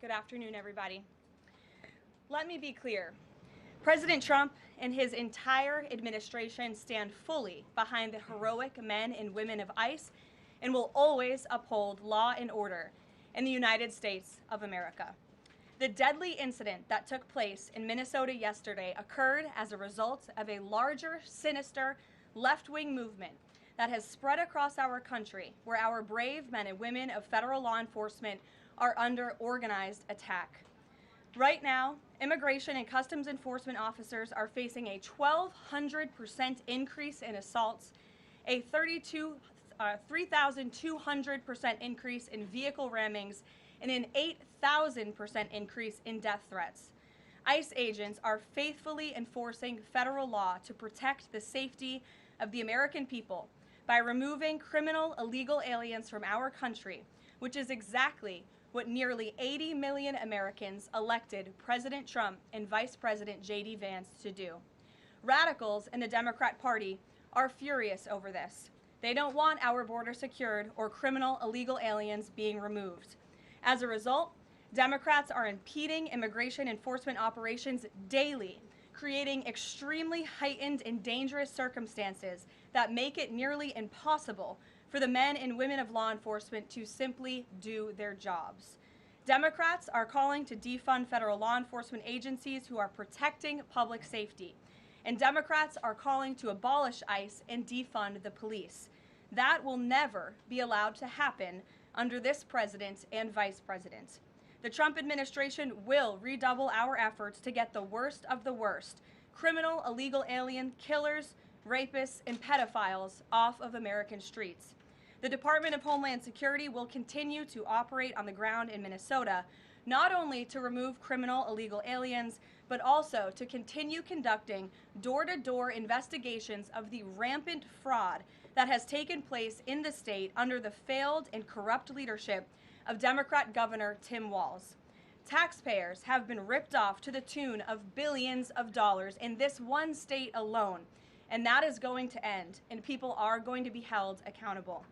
Good afternoon, everybody. Let me be clear. President Trump and his entire administration stand fully behind the heroic men and women of ICE and will always uphold law and order in the United States of America. The deadly incident that took place in Minnesota yesterday occurred as a result of a larger, sinister, left-wing movement that has spread across our country, where our brave men and women of federal law enforcement are under organized attack. Right now, immigration and customs enforcement officers are facing a 1,200% increase in assaults, a 3,200% increase in vehicle rammings, and an 8,000% increase in death threats. ICE agents are faithfully enforcing federal law to protect the safety of the American people by removing criminal illegal aliens from our country, which is exactly what nearly 80 million Americans elected President Trump and Vice President JD Vance to do. Radicals in the Democrat Party are furious over this. They don't want our border secured or criminal illegal aliens being removed. As a result, Democrats are impeding immigration enforcement operations daily, creating extremely heightened and dangerous circumstances that make it nearly impossible for the men and women of law enforcement to simply do their jobs. Democrats are calling to defund federal law enforcement agencies who are protecting public safety, and Democrats are calling to abolish ICE and defund the police. That will never be allowed to happen under this president and vice president. The Trump administration will redouble our efforts to get the worst of the worst, criminal illegal alien killers, rapists, and pedophiles off of American streets. The Department of Homeland Security will continue to operate on the ground in Minnesota, not only to remove criminal illegal aliens, but also to continue conducting door-to-door investigations of the rampant fraud that has taken place in the state under the failed and corrupt leadership of Democrat Governor Tim Walls. Taxpayers have been ripped off to the tune of billions of dollars in this one state alone, and that is going to end, and people are going to be held accountable.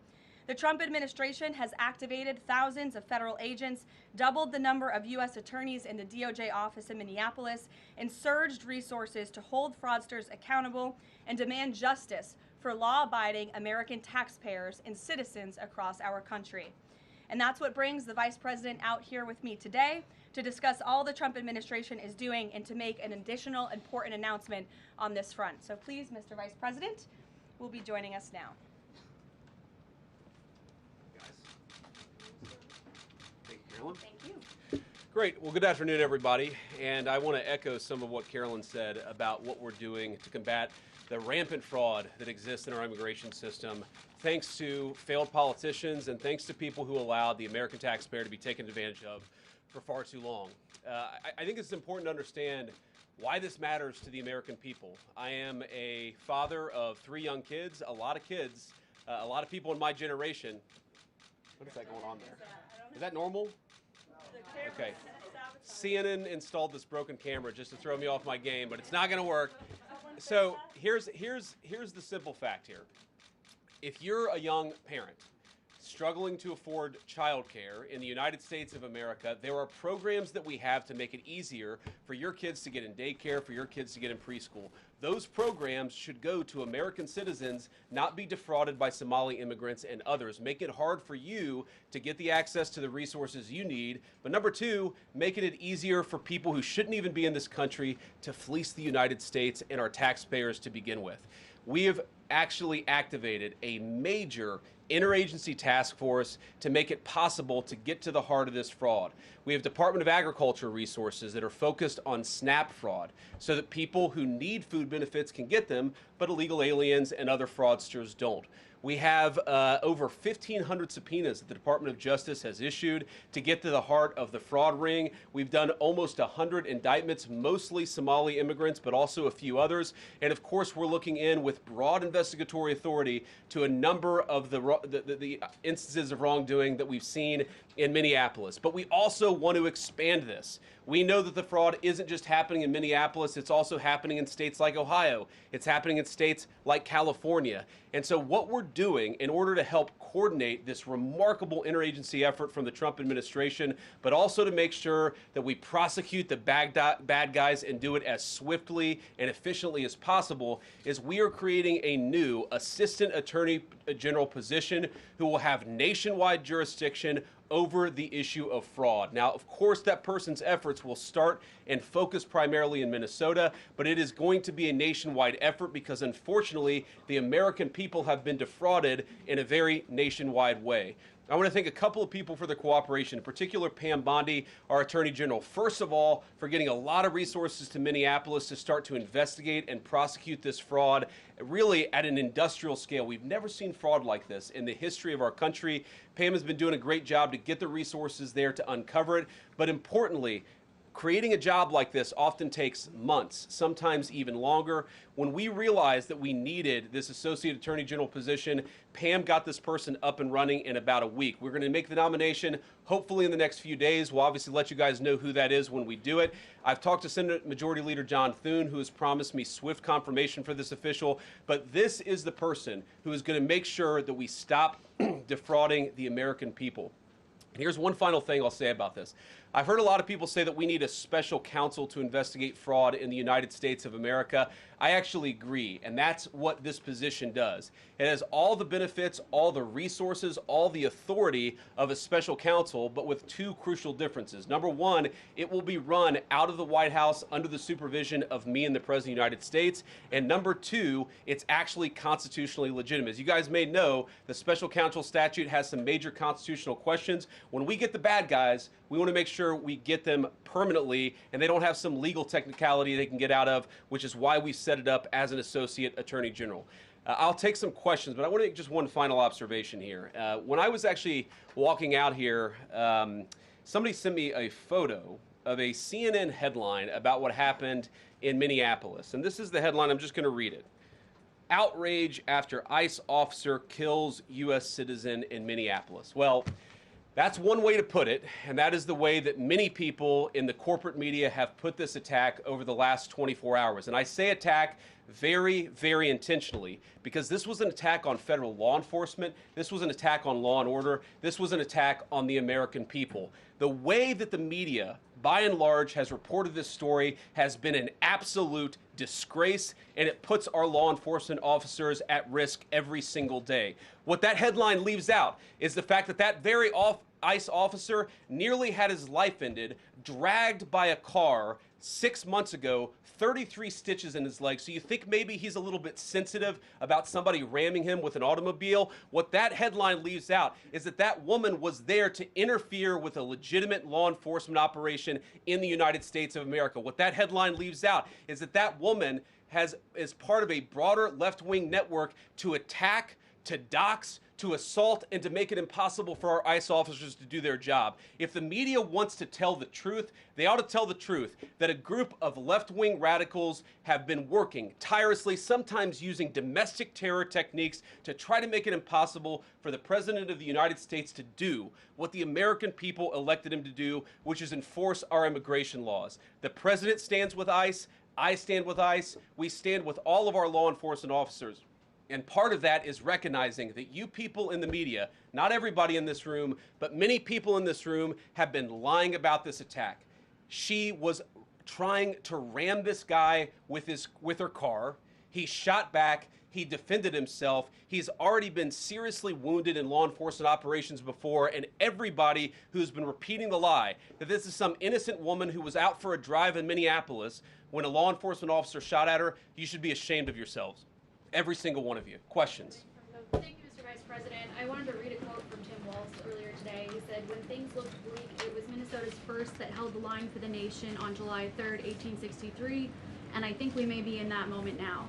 The Trump administration has activated thousands of federal agents, doubled the number of U.S. attorneys in the DOJ office in Minneapolis, and surged resources to hold fraudsters accountable and demand justice for law-abiding American taxpayers and citizens across our country. And that's what brings the Vice President out here with me today to discuss all the Trump administration is doing and to make an additional important announcement on this front. So please, Mr. Vice President, will be joining us now. Thank you. Great. Well, good afternoon, everybody. And I want to echo some of what Karoline said about what we're doing to combat the rampant fraud that exists in our immigration system, thanks to failed politicians and thanks to people who allowed the American taxpayer to be taken advantage of for far too long. I think it's important to understand why this matters to the American people. I am a father of 3 young kids, a lot of people in my generation. What is that going on there? Is that normal? Okay. CNN installed this broken camera just to throw me off my game, but it's not going to work. So here's the simple fact here. If you're a young parent struggling to afford childcare in the United States of America, there are programs that we have to make it easier for your kids to get in daycare, for your kids to get in preschool. Those programs should go to American citizens, not be defrauded by Somali immigrants and others. Make it hard for you to get the access to the resources you need. But number 2, making it easier for people who shouldn't even be in this country to fleece the United States and our taxpayers to begin with. We have actually activated a major interagency task force to make it possible to get to the heart of this fraud. We have Department of Agriculture resources that are focused on SNAP fraud so that people who need food benefits can get them, but illegal aliens and other fraudsters don't. We have over 1,500 subpoenas that the Department of Justice has issued to get to the heart of the fraud ring. We've done almost 100 indictments, mostly Somali immigrants, but also a few others. And of course, we're looking in with broad investigatory authority to a number of the instances of wrongdoing that we've seen in Minneapolis, but we also want to expand this. We know that the fraud isn't just happening in Minneapolis, it's also happening in states like Ohio. It's happening in states like California. And so what we're doing in order to help coordinate this remarkable interagency effort from the Trump administration, but also to make sure that we prosecute the bad guys and do it as swiftly and efficiently as possible, is we are creating a new Assistant Attorney General position who will have nationwide jurisdiction over the issue of fraud. Now, of course, that person's efforts will start and focus primarily in Minnesota, but it is going to be a nationwide effort because, unfortunately, the American people have been defrauded in a very nationwide way. I want to thank a couple of people for their cooperation, in particular Pam Bondi, our Attorney General, first of all, for getting a lot of resources to Minneapolis to start to investigate and prosecute this fraud, really at an industrial scale. We've never seen fraud like this in the history of our country. Pam has been doing a great job to get the resources there to uncover it, but importantly, creating a job like this often takes months, sometimes even longer. When we realized that we needed this Associate Attorney General position, Pam got this person up and running in about a week. We're going to make the nomination hopefully in the next few days. We'll obviously let you guys know who that is when we do it. I've talked to Senate Majority Leader John Thune, who has promised me swift confirmation for this official, but this is the person who is going to make sure that we stop defrauding the American people. And here's one final thing I'll say about this. I've heard a lot of people say that we need a special counsel to investigate fraud in the United States of America. I actually agree, and that's what this position does. It has all the benefits, all the resources, all the authority of a special counsel, but with two crucial differences. Number one, it will be run out of the White House under the supervision of me and the President of the United States. And number two, it's actually constitutionally legitimate. As you guys may know, the special counsel statute has some major constitutional questions. When we get the bad guys, we want to make sure we get them permanently and they don't have some legal technicality they can get out of, which is why we set it up as an Associate Attorney General. I'll take some questions, but I want to make just one final observation here. When I was actually walking out here, somebody sent me a photo of a CNN headline about what happened in Minneapolis. And this is the headline. I'm just going to read it. Outrage after ICE officer kills U.S. citizen in Minneapolis. Well, that's one way to put it, and that is the way that many people in the corporate media have put this attack over the last 24 hours. And I say attack very, very intentionally because this was an attack on federal law enforcement. This was an attack on law and order. This was an attack on the American people. The way that the media, by and large, has reported this story has been an absolute disgrace, and it puts our law enforcement officers at risk every single day. What that headline leaves out is the fact that that very ICE officer nearly had his life ended, dragged by a car 6 months ago, 33 stitches in his leg. So you think maybe he's a little bit sensitive about somebody ramming him with an automobile? What that headline leaves out is that that woman was there to interfere with a legitimate law enforcement operation in the United States of America. What that headline leaves out is that that woman is part of a broader left-wing network to attack, to dox, to assault, and to make it impossible for our ICE officers to do their job. If the media wants to tell the truth, they ought to tell the truth that a group of left-wing radicals have been working tirelessly, sometimes using domestic terror techniques to try to make it impossible for the President of the United States to do what the American people elected him to do, which is enforce our immigration laws. The President stands with ICE. I stand with ICE. We stand with all of our law enforcement officers. And part of that is recognizing that you people in the media, not everybody in this room, but many people in this room have been lying about this attack. She was trying to ram this guy with her car. He shot back. He defended himself. He's already been seriously wounded in law enforcement operations before, and everybody who's been repeating the lie that this is some innocent woman who was out for a drive in Minneapolis when a law enforcement officer shot at her, you should be ashamed of yourselves. Every single one of you. Questions? Thank you, Mr. Vice President. I wanted to read a quote from Tim Walls earlier today. He said, "When things looked bleak, it was Minnesota's first that held the line for the nation on July 3rd, 1863, and I think we may be in that moment now."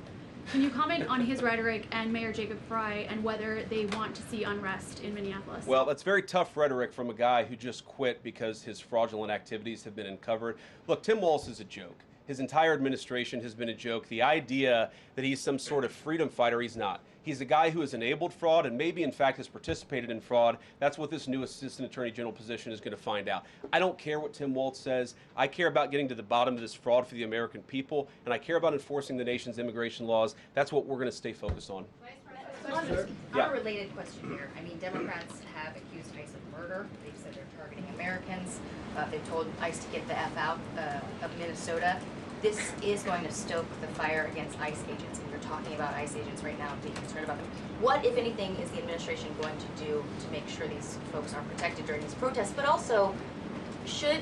Can you comment on his rhetoric and Mayor Jacob Frey and whether they want to see unrest in Minneapolis? Well, that's very tough rhetoric from a guy who just quit because his fraudulent activities have been uncovered. Look, Tim Walls is a joke. his entire administration has been a joke. The idea that he's some sort of freedom fighter, he's not. He's a guy who has enabled fraud and maybe, in fact, has participated in fraud. That's what this new Assistant Attorney General position is going to find out. I don't care what Tim Walz says. I care about getting to the bottom of this fraud for the American people, and I care about enforcing the nation's immigration laws. That's what we're going to stay focused on. On a related question here, I mean, Democrats have accused ICE of murder. They've said they're targeting Americans. They've told ICE to get the F out of Minnesota. This is going to stoke the fire against ICE agents, and you're talking about ICE agents right now and being concerned about them. What, if anything, is the administration going to do to make sure these folks are protected during these protests? But also, should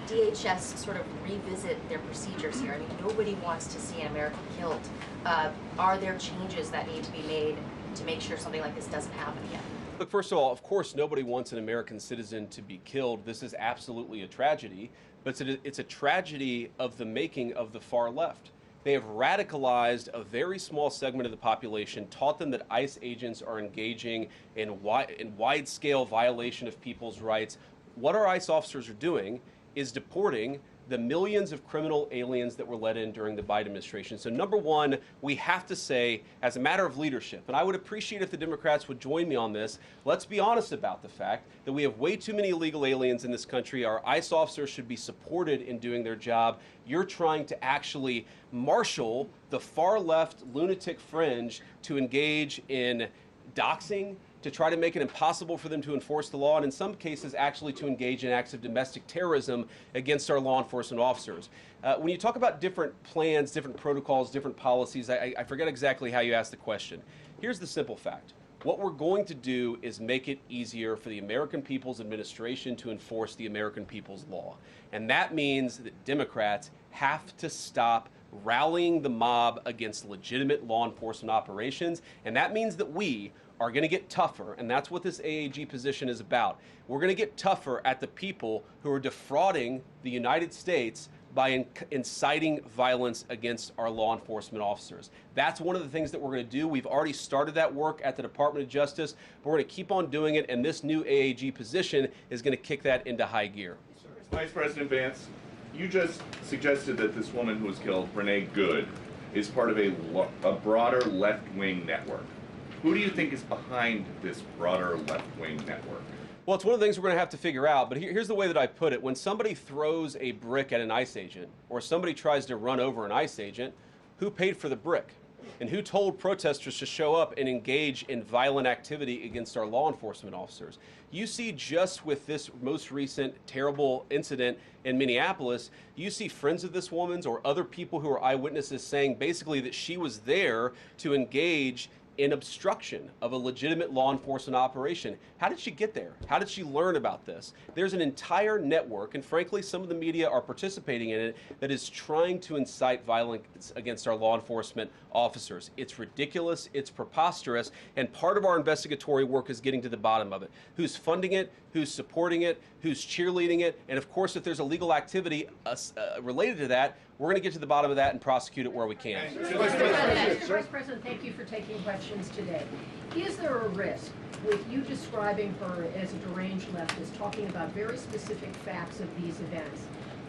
DHS sort of revisit their procedures here? I mean, nobody wants to see an American killed. Are there changes that need to be made to make sure something like this doesn't happen again? Look, first of all, of course, nobody wants an American citizen to be killed. This is absolutely a tragedy, but it's a tragedy of the making of the far left. They have radicalized a very small segment of the population, taught them that ICE agents are engaging in wide-scale violation of people's rights. What our ICE officers are doing is deporting the millions of criminal aliens that were let in during the Biden administration. So number one, we have to say, as a matter of leadership, and I would appreciate if the Democrats would join me on this, let's be honest about the fact that we have way too many illegal aliens in this country. Our ICE officers should be supported in doing their job. You're trying to actually marshal the far left lunatic fringe to engage in doxing, to try to make it impossible for them to enforce the law, and in some cases actually to engage in acts of domestic terrorism against our law enforcement officers. When you talk about different plans, different protocols, different policies, I forget exactly how you asked the question. Here's the simple fact. What we're going to do is make it easier for the American people's administration to enforce the American people's law. And that means that Democrats have to stop rallying the mob against legitimate law enforcement operations, and that means that we are going to get tougher, and that's what this AAG position is about. We're going to get tougher at the people who are defrauding the United States by inciting violence against our law enforcement officers. That's one of the things that we're going to do. We've already started that work at the Department of Justice, but we're going to keep on doing it, and this new AAG position is going to kick that into high gear. Vice President Vance, you just suggested that this woman who was killed, Renee Good, is part of a broader left-wing network. Who do you think is behind this broader left-wing network? Well, it's one of the things we're going to have to figure out, but here's the way that I put it. When somebody throws a brick at an ICE agent, or somebody tries to run over an ICE agent, who paid for the brick? And who told protesters to show up and engage in violent activity against our law enforcement officers? You see, just with this most recent terrible incident in Minneapolis, you see friends of this woman's or other people who are eyewitnesses saying basically that she was there to engage in obstruction of a legitimate law enforcement operation. How did she get there? How did she learn about this? There's an entire network, and frankly, some of the media are participating in it, that is trying to incite violence against our law enforcement officers. It's ridiculous, it's preposterous, and part of our investigatory work is getting to the bottom of it. Who's funding it? Who's supporting it? Who's cheerleading it? And of course, if there's illegal activity related to that, we're going to get to the bottom of that and prosecute it where we can. Vice President, thank you for taking questions today. Is there a risk with you describing her as a deranged leftist, talking about very specific facts of these events,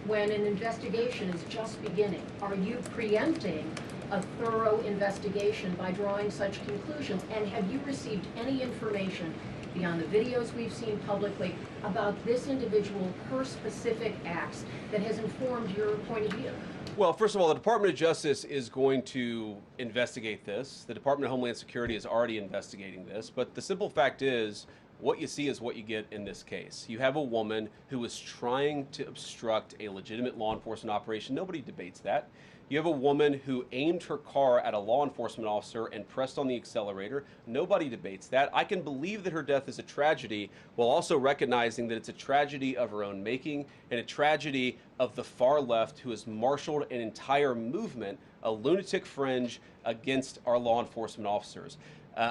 when an investigation is just beginning? Are you preempting a thorough investigation by drawing such conclusions? And have you received any information beyond the videos we've seen publicly about this individual, her specific acts, that has informed your point of view? Well, first of all, the Department of Justice is going to investigate this. The Department of Homeland Security is already investigating this. But the simple fact is, what you see is what you get in this case. You have a woman who is trying to obstruct a legitimate law enforcement operation. Nobody debates that. You have a woman who aimed her car at a law enforcement officer and pressed on the accelerator. Nobody debates that. I can believe that her death is a tragedy, while also recognizing that it's a tragedy of her own making and a tragedy of the far left, who has marshaled an entire movement, a lunatic fringe, against our law enforcement officers.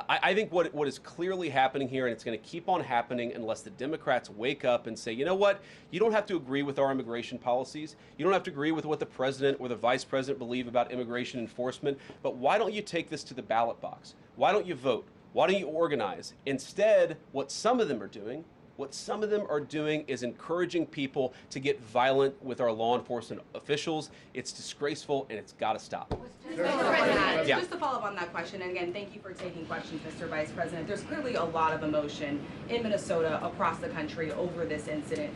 I think what is clearly happening here, and it's going to keep on happening unless the Democrats wake up and say, you know what, you don't have to agree with our immigration policies. You don't have to agree with what the president or the vice president believe about immigration enforcement, but why don't you take this to the ballot box? Why don't you vote? Why don't you organize? Instead, what some of them are doing What some of them are doing is encouraging people to get violent with our law enforcement officials. It's disgraceful, and it's got to stop. Mr. President, Yeah. just to follow up on that question, and again, thank you for taking questions, Mr. Vice President. There's clearly a lot of emotion in Minnesota, across the country, over this incident.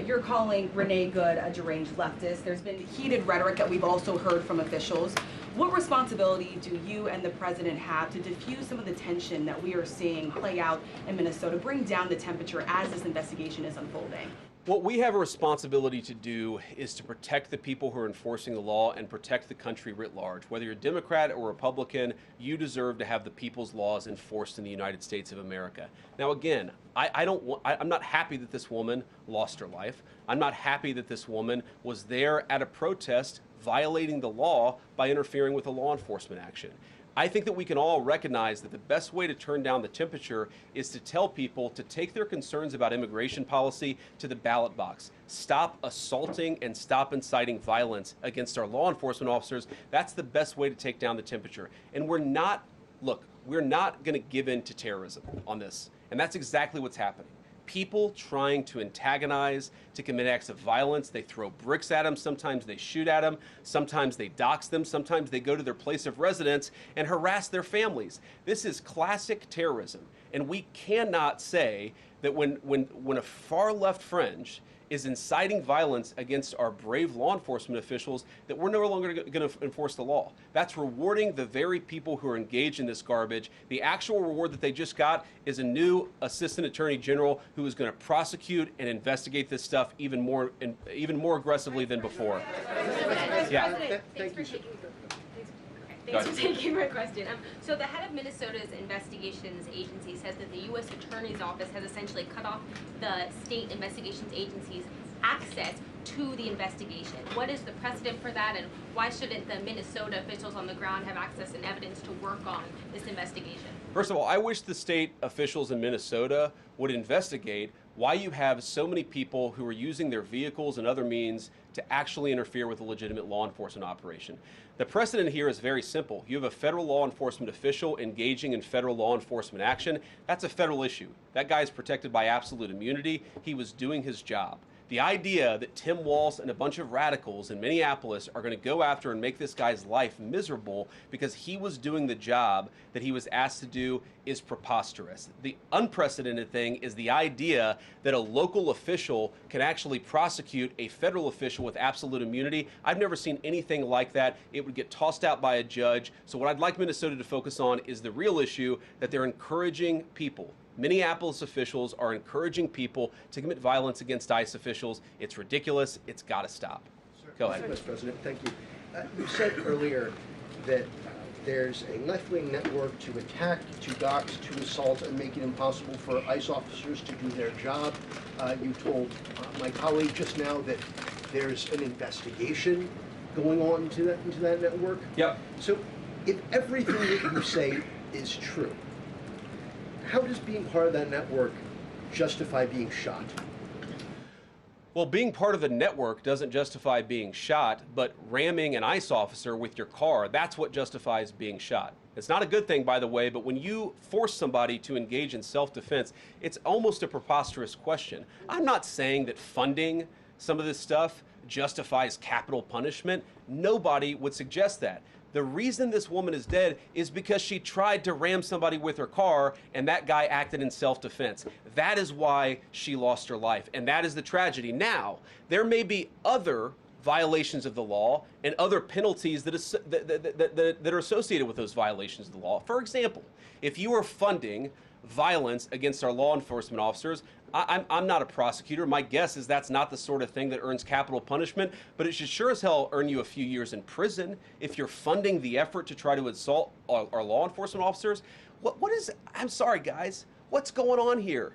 You're calling Renee Good a deranged leftist. There's been heated rhetoric that we've also heard from officials. What responsibility do you and the president have to diffuse some of the tension that we are seeing play out in Minnesota, bring down the temperature as this investigation is unfolding? What we have a responsibility to do is to protect the people who are enforcing the law and protect the country writ large. Whether you're Democrat or Republican, you deserve to have the people's laws enforced in the United States of America. Now, again, I'm not happy that this woman lost her life. I'm not happy that this woman was there at a protest violating the law by interfering with a law enforcement action. I think that we can all recognize that the best way to turn down the temperature is to tell people to take their concerns about immigration policy to the ballot box. Stop assaulting and stop inciting violence against our law enforcement officers. That's the best way to take down the temperature. And we're not going to give in to terrorism on this. And that's exactly what's happening. People trying to antagonize, to commit acts of violence. They throw bricks at them. Sometimes they shoot at them. Sometimes they dox them. Sometimes they go to their place of residence and harass their families. This is classic terrorism. And we cannot say that when a far left fringe is inciting violence against our brave law enforcement officials, that we're no longer going to enforce the law. That's rewarding the very people who are engaged in this garbage. The actual reward that they just got is a new assistant attorney general who is going to prosecute and investigate this stuff even more aggressively than before. Yeah. Thanks for taking my question. So the head of Minnesota's investigations agency says that the U.S. Attorney's Office has essentially cut off the state investigations agency's access to the investigation. What is the precedent for that, and why shouldn't the Minnesota officials on the ground have access and evidence to work on this investigation? First of all, I wish the state officials in Minnesota would investigate why you have so many people who are using their vehicles and other means to actually interfere with a legitimate law enforcement operation. The precedent here is very simple. You have a federal law enforcement official engaging in federal law enforcement action. That's a federal issue. That guy is protected by absolute immunity. He was doing his job. The idea that Tim Walls and a bunch of radicals in Minneapolis are going to go after and make this guy's life miserable because he was doing the job that he was asked to do is preposterous. The unprecedented thing is the idea that a local official can actually prosecute a federal official with absolute immunity. I've never seen anything like that. It would get tossed out by a judge. So what I'd like Minnesota to focus on is the real issue, that they're encouraging people. Minneapolis officials are encouraging people to commit violence against ICE officials. It's ridiculous. It's got to stop. Go ahead. Mr. President, thank you. You said earlier that there's a left-wing network to attack, to dox, to assault, and make it impossible for ICE officers to do their job. You told my colleague just now that there's an investigation going on into that network. Yep. So if everything that you say is true, how does being part of that network justify being shot? Well, being part of the network doesn't justify being shot, but ramming an ICE officer with your car, that's what justifies being shot. It's not a good thing, by the way, but when you force somebody to engage in self-defense, it's almost a preposterous question. I'm not saying that funding some of this stuff justifies capital punishment. Nobody would suggest that. The reason this woman is dead is because she tried to ram somebody with her car and that guy acted in self-defense. That is why she lost her life, and that is the tragedy. Now, there may be other violations of the law and other penalties that are associated with those violations of the law. For example, if you are funding violence against our law enforcement officers, I'm not a prosecutor. My guess is that's not the sort of thing that earns capital punishment, but it should sure as hell earn you a few years in prison if you're funding the effort to try to assault our law enforcement officers. I'm sorry, guys, what's going on here?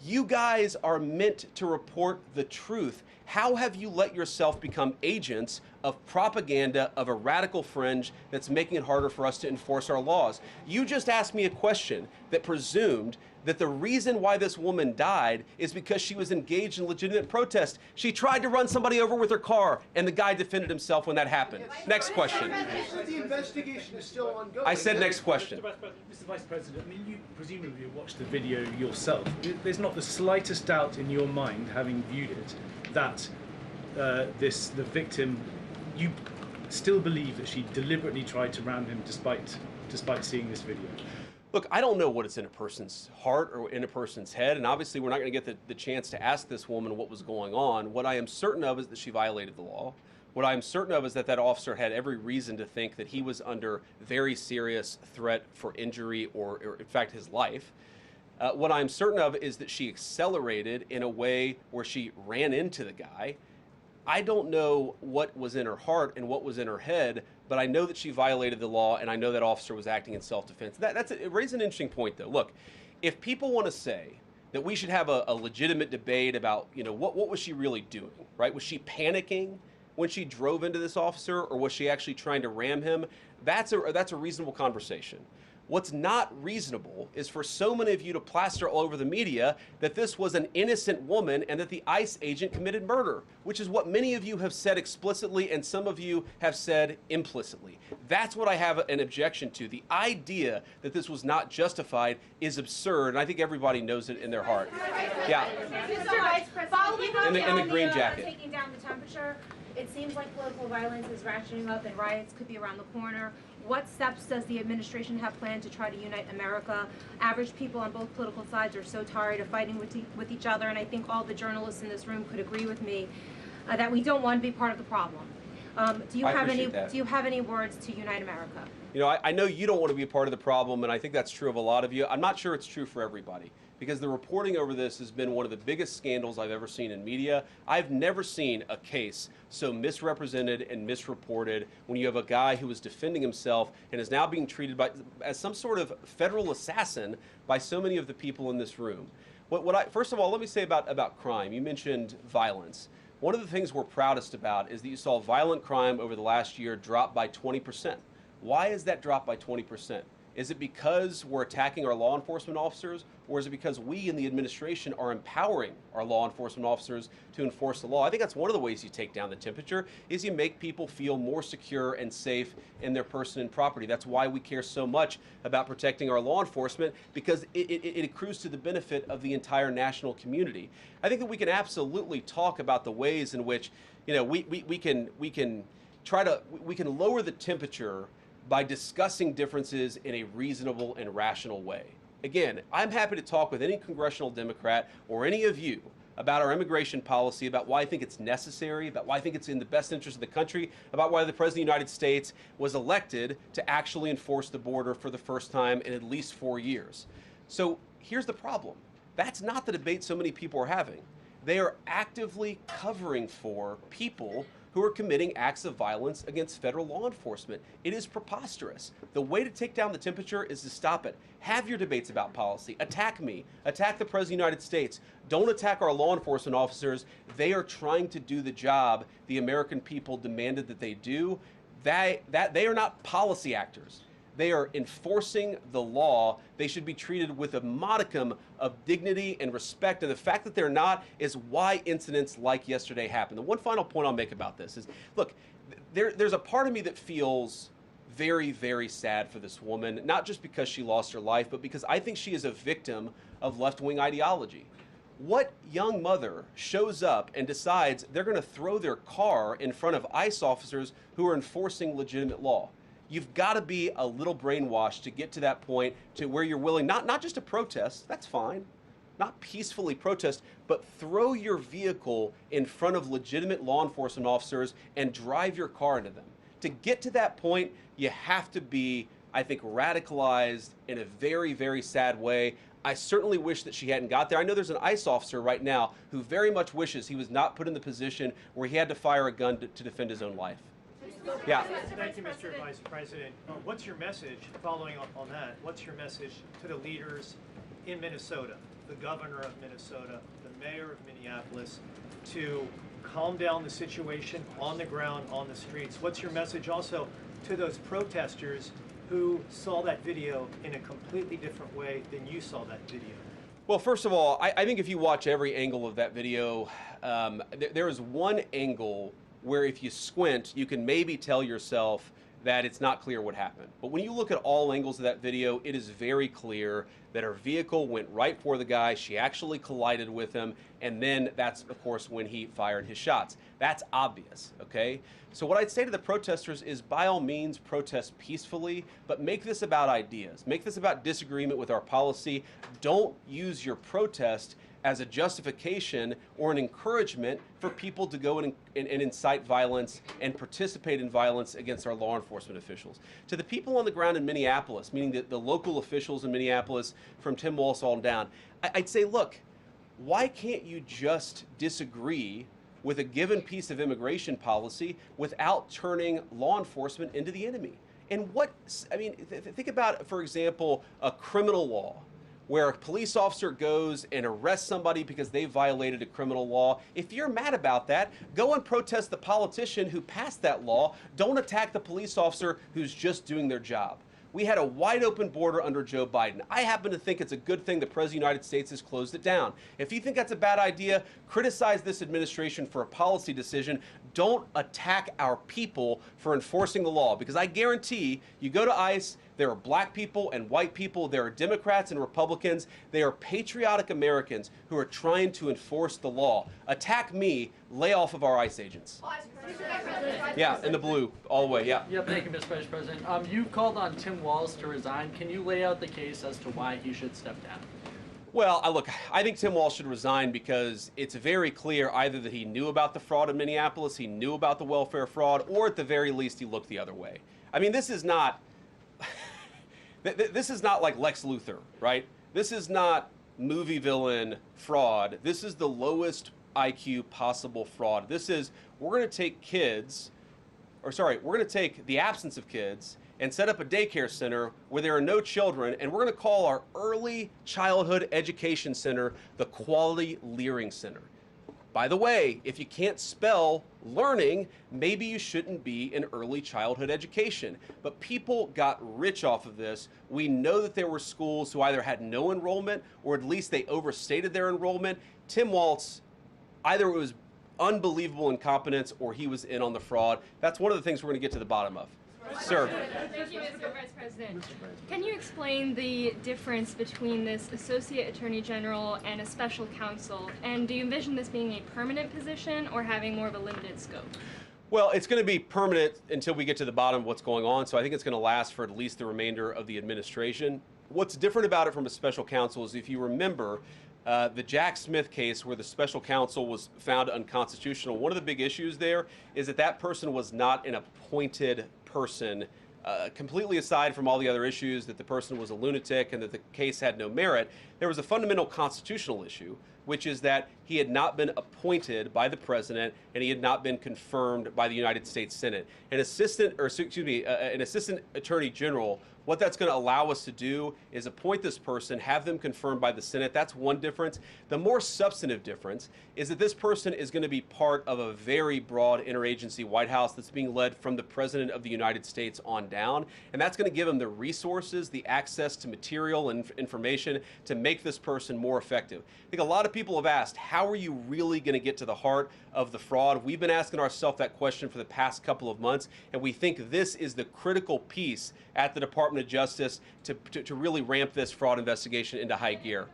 You guys are meant to report the truth. How have you let yourself become agents of propaganda of a radical fringe that's making it harder for us to enforce our laws? You just asked me a question that presumed that the reason why this woman died is because she was engaged in legitimate protest. She tried to run somebody over with her car, and the guy defended himself when that happened. Next question. The investigation is still ongoing. I said next question. Mr. Vice President, I mean, you presumably watched the video yourself. There's not the slightest doubt in your mind, having viewed it, that the victim, you still believe that she deliberately tried to ram him despite seeing this video? Look, I don't know what is in a person's heart or in a person's head, and obviously we're not going to get the chance to ask this woman what was going on. What I am certain of is that she violated the law. What I am certain of is that that officer had every reason to think that he was under very serious threat for injury or in fact, his life. What I'm certain of is that she accelerated in a way where she ran into the guy. I don't know what was in her heart and what was in her head, but I know that she violated the law, and I know that officer was acting in self-defense. It raises an interesting point, though. Look, if people want to say that we should have a legitimate debate about, what was she really doing, right? Was she panicking when she drove into this officer, or was she actually trying to ram him? That's a reasonable conversation. What's not reasonable is for so many of you to plaster all over the media that this was an innocent woman and that the ICE agent committed murder, which is what many of you have said explicitly and some of you have said implicitly. That's what I have an objection to. The idea that this was not justified is absurd, and I think everybody knows it in their heart. Yeah. Mr. Vice President, in the green jacket. Taking down the temperature, it seems like political violence is ratcheting up and riots could be around the corner. What steps does the administration have planned to try to unite America? Average people on both political sides are so tired of fighting with each other, and I think all the journalists in this room could agree with me that we don't want to be part of the problem. Do you have any words to unite America? I know you don't want to be a part of the problem, and I think that's true of a lot of you. I'm not sure it's true for everybody, because the reporting over this has been one of the biggest scandals I've ever seen in media. I've never seen a case so misrepresented and misreported when you have a guy who was defending himself and is now being treated as some sort of federal assassin by so many of the people in this room. First of all, let me say about crime. You mentioned violence. One of the things we're proudest about is that you saw violent crime over the last year drop by 20%. Why is that drop by 20%? Is it because we're attacking our law enforcement officers, or is it because we in the administration are empowering our law enforcement officers to enforce the law? I think that's one of the ways you take down the temperature, is you make people feel more secure and safe in their person and property. That's why we care so much about protecting our law enforcement, because it accrues to the benefit of the entire national community. I think that we can absolutely talk about the ways in which, we can lower the temperature by discussing differences in a reasonable and rational way. Again, I'm happy to talk with any congressional Democrat or any of you about our immigration policy, about why I think it's necessary, about why I think it's in the best interest of the country, about why the President of the United States was elected to actually enforce the border for the first time in at least 4 years. So here's the problem. That's not the debate so many people are having. They are actively covering for people who are committing acts of violence against federal law enforcement. It is preposterous. The way to take down the temperature is to stop it. Have your debates about policy. Attack me. Attack the President of the United States. Don't attack our law enforcement officers. They are trying to do the job the American people demanded that they do. They are not policy actors. They are enforcing the law. They should be treated with a modicum of dignity and respect. And the fact that they're not is why incidents like yesterday happened. The one final point I'll make about this is, look, there's a part of me that feels very, very sad for this woman, not just because she lost her life, but because I think she is a victim of left-wing ideology. What young mother shows up and decides they're going to throw their car in front of ICE officers who are enforcing legitimate law? You've got to be a little brainwashed to get to that point to where you're willing, not just to protest, that's fine, not peacefully protest, but throw your vehicle in front of legitimate law enforcement officers and drive your car into them. To get to that point, you have to be, I think, radicalized in a very, very sad way. I certainly wish that she hadn't got there. I know there's an ICE officer right now who very much wishes he was not put in the position where he had to fire a gun to defend his own life. Yeah. Thank you, Mr. Vice President. What's your message, following up on that, what's your message to the leaders in Minnesota, the governor of Minnesota, the mayor of Minneapolis, to calm down the situation on the ground, on the streets? What's your message also to those protesters who saw that video in a completely different way than you saw that video? Well, first of all, I think if you watch every angle of that video, there is one angle where if you squint, you can maybe tell yourself that it's not clear what happened. But when you look at all angles of that video, it is very clear that her vehicle went right for the guy. She actually collided with him. And then that's, of course, when he fired his shots. That's obvious, okay? So what I'd say to the protesters is, by all means, protest peacefully, but make this about ideas. Make this about disagreement with our policy. Don't use your protest as a justification or an encouragement for people to go and incite violence and participate in violence against our law enforcement officials. To the people on the ground in Minneapolis, meaning the local officials in Minneapolis from Tim Walls on down, I'd say, look, why can't you just disagree with a given piece of immigration policy without turning law enforcement into the enemy? And think about, for example, a criminal law, where a police officer goes and arrests somebody because they violated a criminal law. If you're mad about that, go and protest the politician who passed that law. Don't attack the police officer who's just doing their job. We had a wide open border under Joe Biden. I happen to think it's a good thing the President of the United States has closed it down. If you think that's a bad idea, criticize this administration for a policy decision. Don't attack our people for enforcing the law, because I guarantee you go to ICE, there are black people and white people, there are Democrats and Republicans, they are patriotic Americans who are trying to enforce the law. Attack me, lay off of our ICE agents. Yeah, in the blue, all the way, yeah. Yeah, thank you, Mr. Vice President. You've called on Tim Walls to resign. Can you lay out the case as to why he should step down? Well, look, I think Tim Walls should resign because it's very clear either that he knew about the fraud in Minneapolis, he knew about the welfare fraud, or at the very least he looked the other way. I mean, this is not like Lex Luthor, right? This is not movie villain fraud. This is the lowest IQ possible fraud. This is, we're going to take the absence of kids and set up a daycare center where there are no children, and we're going to call our early childhood education center the Quality Learing Center. By the way, if you can't spell learning, maybe you shouldn't be in early childhood education. But people got rich off of this. We know that there were schools who either had no enrollment or at least they overstated their enrollment. Tim Walz, either it was unbelievable incompetence or he was in on the fraud. That's one of the things we're going to get to the bottom of. Sir. Thank you, Mr. Vice President. Can you explain the difference between this Associate Attorney General and a special counsel? And do you envision this being a permanent position or having more of a limited scope? Well, it's going to be permanent until we get to the bottom of what's going on, so I think it's going to last for at least the remainder of the administration. What's different about it from a special counsel is, if you remember, the Jack Smith case where the special counsel was found unconstitutional, one of the big issues there is that that person was not an appointed person, completely aside from all the other issues that the person was a lunatic and that the case had no merit. There was a fundamental constitutional issue, which is that he had not been appointed by the president and he had not been confirmed by the United States Senate. An assistant attorney general, what that's going to allow us to do is appoint this person, have them confirmed by the Senate. That's one difference. The more substantive difference is that this person is going to be part of a very broad interagency White House that's being led from the President of the United States on down. And that's going to give him the resources, the access to material and information to make this person more effective. I think a lot of people have asked, how are you really going to get to the heart of the fraud? We've been asking ourselves that question for the past couple of months, and we think this is the critical piece at the Department of Justice to really ramp this fraud investigation into high gear.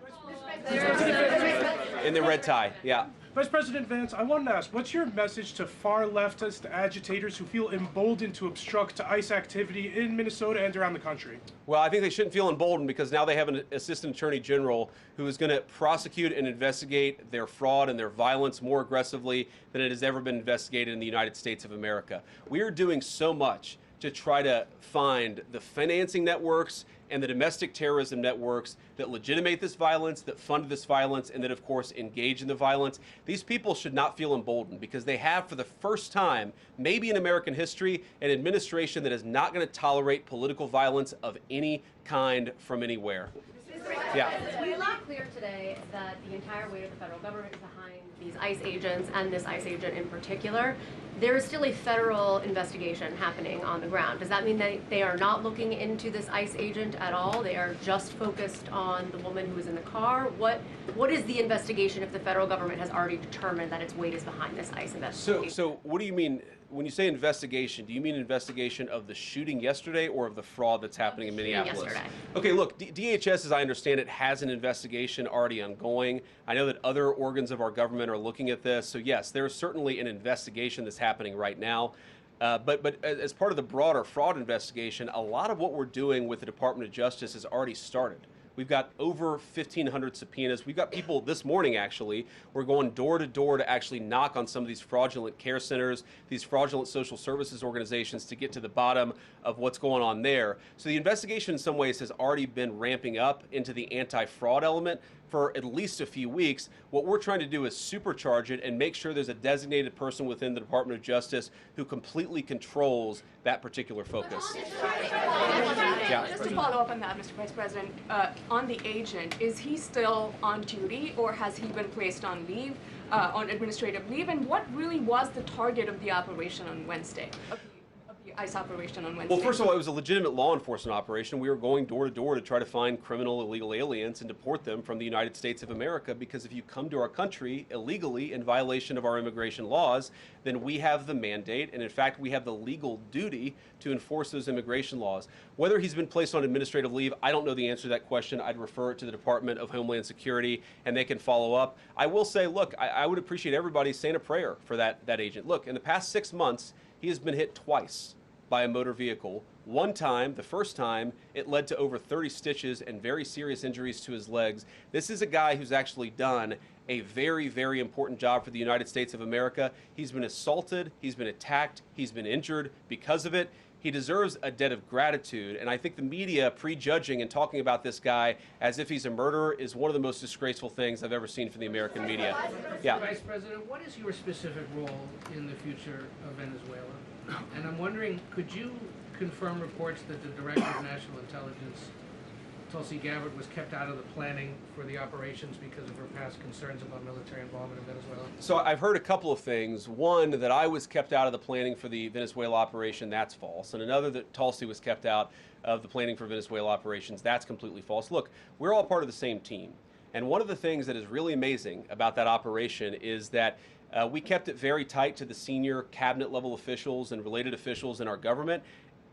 In the red tie, yeah. Vice President Vance, I wanted to ask, what's your message to far leftist agitators who feel emboldened to obstruct ICE activity in Minnesota and around the country? Well, I think they shouldn't feel emboldened because now they have an assistant attorney general who is going to prosecute and investigate their fraud and their violence more aggressively than it has ever been investigated in the United States of America. We are doing so much to try to find the financing networks and the domestic terrorism networks that legitimate this violence, that fund this violence, and that, of course, engage in the violence. These people should not feel emboldened because they have, for the first time, maybe in American history, an administration that is not going to tolerate political violence of any kind from anywhere. Yeah. We made clear today that the entire weight of the federal government is behind these ICE agents and this ICE agent in particular, there is still a federal investigation happening on the ground. Does that mean that they are not looking into this ICE agent at all? They are just focused on the woman who was in the car? What is the investigation if the federal government has already determined that its weight is behind this ICE investigation? So what do you mean when you say investigation? Do you mean investigation of the shooting yesterday or of the fraud that's happening in Minneapolis? Yesterday. Okay, look, DHS, as I understand it, has an investigation already ongoing. I know that other organs of our government are looking at this. So yes, there's certainly an investigation that's happening right now. But as part of the broader fraud investigation, a lot of what we're doing with the Department of Justice has already started. We've got over 1,500 subpoenas. We've got people this morning, actually. We're going door to door to actually knock on some of these fraudulent care centers, these fraudulent social services organizations to get to the bottom of what's going on there. So the investigation in some ways has already been ramping up into the anti-fraud element for at least a few weeks. What we're trying to do is supercharge it and make sure there's a designated person within the Department of Justice who completely controls that particular focus. Just to follow up on that, Mr. Vice President, on the agent, is he still on duty or has he been placed on leave, on administrative leave? And what really was the target of the operation on Wednesday? ICE operation on Wednesday? Well, first of all, it was a legitimate law enforcement operation. We were going door to door to try to find criminal illegal aliens and deport them from the United States of America, because if you come to our country illegally in violation of our immigration laws, then we have the mandate, and in fact we have the legal duty to enforce those immigration laws. Whether he's been placed on administrative leave, I don't know the answer to that question. I'd refer it to the Department of Homeland Security and they can follow up. I will say, look, I would appreciate everybody saying a prayer for that agent. Look, in the past 6 months, he has been hit twice by a motor vehicle. One time, the first time, it led to over 30 stitches and very serious injuries to his legs. This is a guy who's actually done a very, very important job for the United States of America. He's been assaulted, he's been attacked, he's been injured because of it. He deserves a debt of gratitude, and I think the media prejudging and talking about this guy as if he's a murderer is one of the most disgraceful things I've ever seen from the American media. Yeah. Vice President, what is your specific role in the future of Venezuela? And I'm wondering, could you confirm reports that the Director of National Intelligence, Tulsi Gabbard, was kept out of the planning for the operations because of her past concerns about military involvement in Venezuela? So I've heard a couple of things. One, that I was kept out of the planning for the Venezuela operation, that's false. And another, that Tulsi was kept out of the planning for Venezuela operations, that's completely false. Look, we're all part of the same team. And one of the things that is really amazing about that operation is that we kept it very tight to the senior cabinet level officials and related officials in our government,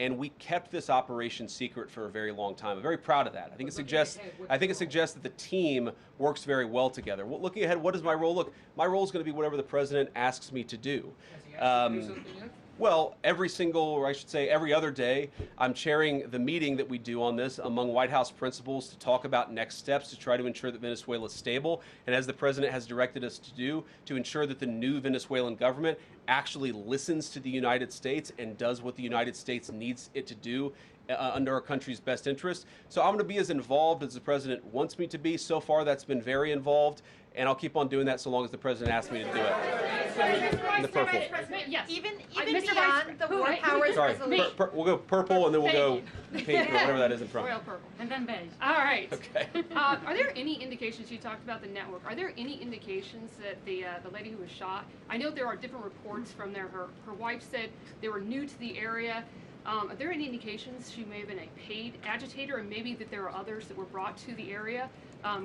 and we kept this operation secret for a very long time. I'm very proud of that. I think it suggests that the team works very well together. Well, looking ahead, what is my role? Look, my role is going to be whatever the president asks me to do. Well, every other day, I'm chairing the meeting that we do on this among White House principals to talk about next steps to try to ensure that Venezuela is stable, and as the president has directed us to do, to ensure that the new Venezuelan government actually listens to the United States and does what the United States needs it to do under our country's best interest. So I'm going to be as involved as the president wants me to be. So far, that's been very involved, and I'll keep on doing that so long as the president asks me to do it. In the purple. Yes. Even Mr. beyond the War Powers Sorry, resolution. we'll go purple and then we'll go pink or whatever that is in front. Royal purple. And then beige. All right. Okay. Are there any indications, you talked about the network, are there any indications that the lady who was shot, I know there are different reports from there, her wife said they were new to the area. Are there any indications she may have been a paid agitator, and maybe that there are others that were brought to the area,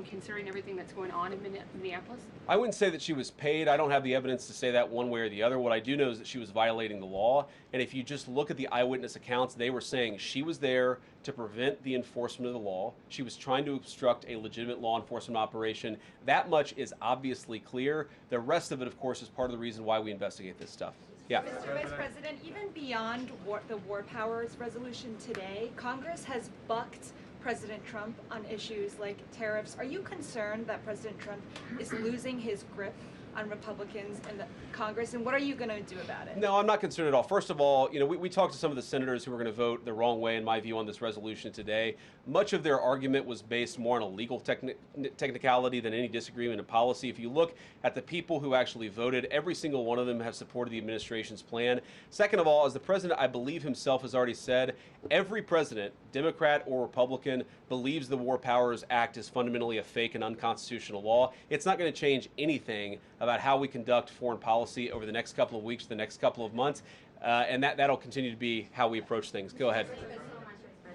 considering everything that's going on in Minneapolis? I wouldn't say that she was paid. I don't have the evidence to say that one way or the other. What I do know is that she was violating the law. And if you just look at the eyewitness accounts, they were saying she was there to prevent the enforcement of the law. She was trying to obstruct a legitimate law enforcement operation. That much is obviously clear. The rest of it, of course, is part of the reason why we investigate this stuff. Yeah. Mr. Vice President, even beyond the War Powers resolution today, Congress has bucked President Trump on issues like tariffs. Are you concerned that President Trump is losing his grip on Republicans in the Congress, and what are you going to do about it? No, I'm not concerned at all. First of all, we talked to some of the senators who were going to vote the wrong way, in my view, on this resolution today. Much of their argument was based more on a legal technicality than any disagreement in policy. If you look at the people who actually voted, every single one of them have supported the administration's plan. Second of all, as the president, I believe himself, has already said, every president, Democrat or Republican, believes the War Powers Act is fundamentally a fake and unconstitutional law. It's not going to change anything about how we conduct foreign policy over the next couple of weeks, the next couple of months, and that'll continue to be how we approach things. Go ahead.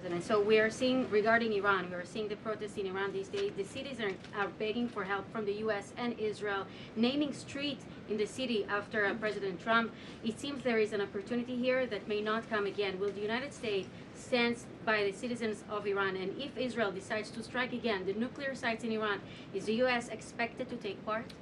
President. So we are seeing, regarding Iran, we are seeing the protests in Iran these days. The cities are begging for help from the U.S. and Israel, naming streets in the city after President Trump. It seems there is an opportunity here that may not come again. Will the United States stand by the citizens of Iran? And if Israel decides to strike again the nuclear sites in Iran, is the U.S. expected to take part?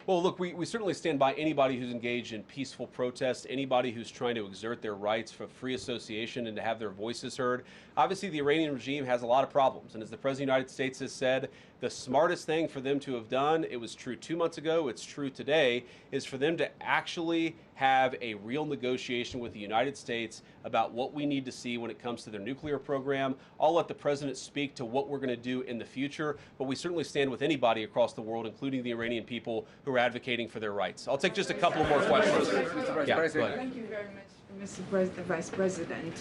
Well, look, we certainly stand by anybody who's engaged in peaceful protest, anybody who's trying to exert their rights for free association and to have their voices heard. Obviously, the Iranian regime has a lot of problems. And as the President of the United States has said, the smartest thing for them to have done, it was true 2 months ago, it's true today, is for them to actually have a real negotiation with the United States about what we need to see when it comes to their nuclear program. I'll let the President speak to what we're going to do in the future, but we certainly stand with anybody across the world, including the Iranian people who are advocating for their rights. I'll take just a couple more questions. Yeah, go ahead. Thank you very much, Mr. Vice President.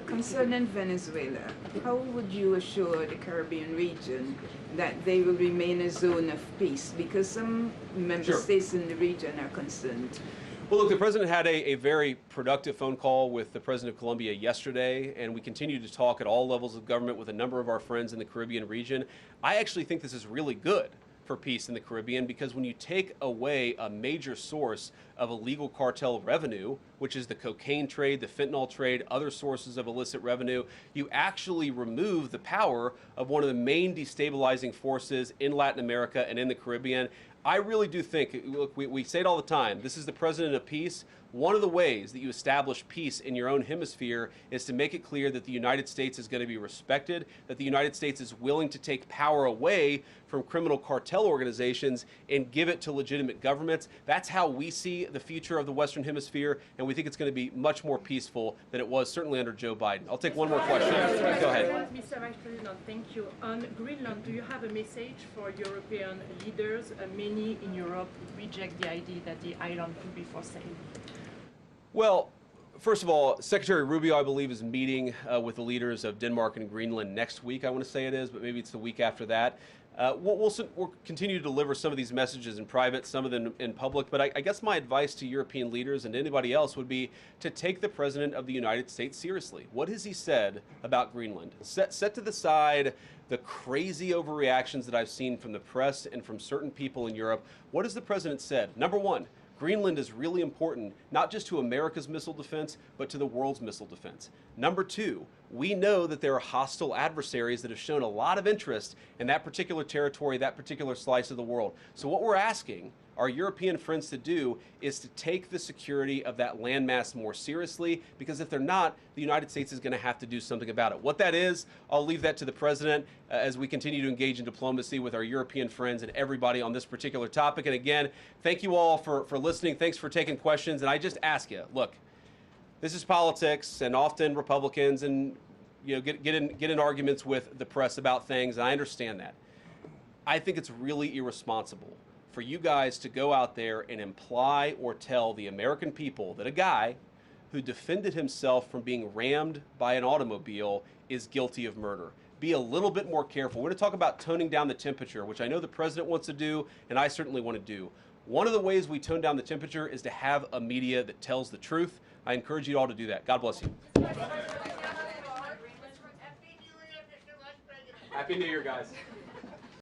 Concerning Venezuela, how would you assure the Caribbean region that they will remain a zone of peace? Because some member states in the region are concerned. Well, look, the President had a very productive phone call with the President of Colombia yesterday, and we continue to talk at all levels of government with a number of our friends in the Caribbean region. I actually think this is really good for peace in the Caribbean, because when you take away a major source of illegal cartel revenue, which is the cocaine trade, the fentanyl trade, other sources of illicit revenue, you actually remove the power of one of the main destabilizing forces in Latin America and in the Caribbean. I really do think, look, we say it all the time, this is the President of peace. One of the ways that you establish peace in your own hemisphere is to make it clear that the United States is going to be respected, that the United States is willing to take power away from criminal cartel organizations and give it to legitimate governments. That's how we see the future of the Western Hemisphere, and we think it's going to be much more peaceful than it was certainly under Joe Biden. I'll take one more question. Go ahead. Mr. Vice President, thank you. On Greenland, do you have a message for European leaders? Many in Europe reject the idea that the island could be for sale. Well, first of all, Secretary Rubio, I believe, is meeting with the leaders of Denmark and Greenland next week, I want to say it is, but maybe it's the week after that. We'll continue to deliver some of these messages in private, some of them in public, but I guess my advice to European leaders and anybody else would be to take the President of the United States seriously. What has he said about Greenland? Set to the side the crazy overreactions that I've seen from the press and from certain people in Europe. What has the President said? Number one, Greenland is really important, not just to America's missile defense, but to the world's missile defense. Number two, we know that there are hostile adversaries that have shown a lot of interest in that particular territory, that particular slice of the world. So what we're asking our European friends to do is to take the security of that landmass more seriously, because if they're not, the United States is going to have to do something about it. What that is, I'll leave that to the President as we continue to engage in diplomacy with our European friends and everybody on this particular topic. And again, thank you all for listening. Thanks for taking questions. And I just ask you, look, this is politics, and often Republicans and get in arguments with the press about things, and I understand that. I think it's really irresponsible for you guys to go out there and imply or tell the American people that a guy who defended himself from being rammed by an automobile is guilty of murder. Be a little bit more careful. We're going to talk about toning down the temperature, which I know the President wants to do, and I certainly want to do. One of the ways we tone down the temperature is to have a media that tells the truth. I encourage you all to do that. God bless you. Happy New Year, guys.